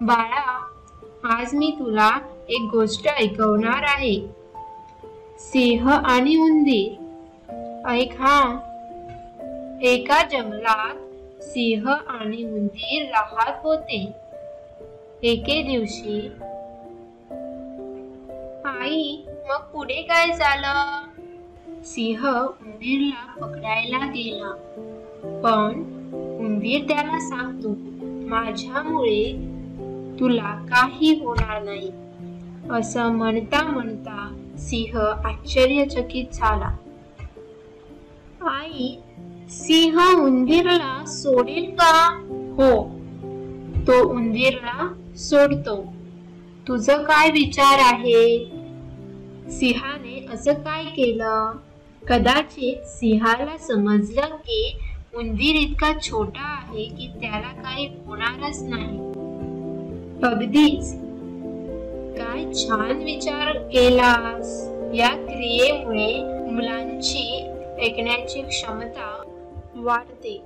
बाळा, आज मी तुला एक गोष्ट ऐकवणार आहे. सिंह आणि उंदीर. ऐक हा. एका जंगलात सिंह आणि उंदीर राहत होते. एके दिवशी आई, मग पुढे काय झालं? सिंह उंदीरला पकडायला गेला, पण उंदीर त्याला सांगतो, माझ्यामुळे तुला काही होणार नाही. असं म्हणता म्हणता सिंह आश्चर्यचकित झाला. आई, सिंह उंदीरला सोडेल का? हो, तो उंदीरला सोडतो. तुझं काय विचार आहे? सिंहाने असं काय केलं? कदाचित सिंहाला समजलं की उंदीर इतका छोटा आहे की त्याला काही होणारच नाही. अगदीच. काय छान विचार केलास. या क्रियेमुळे मुलांची ऐकण्याची क्षमता वाढते.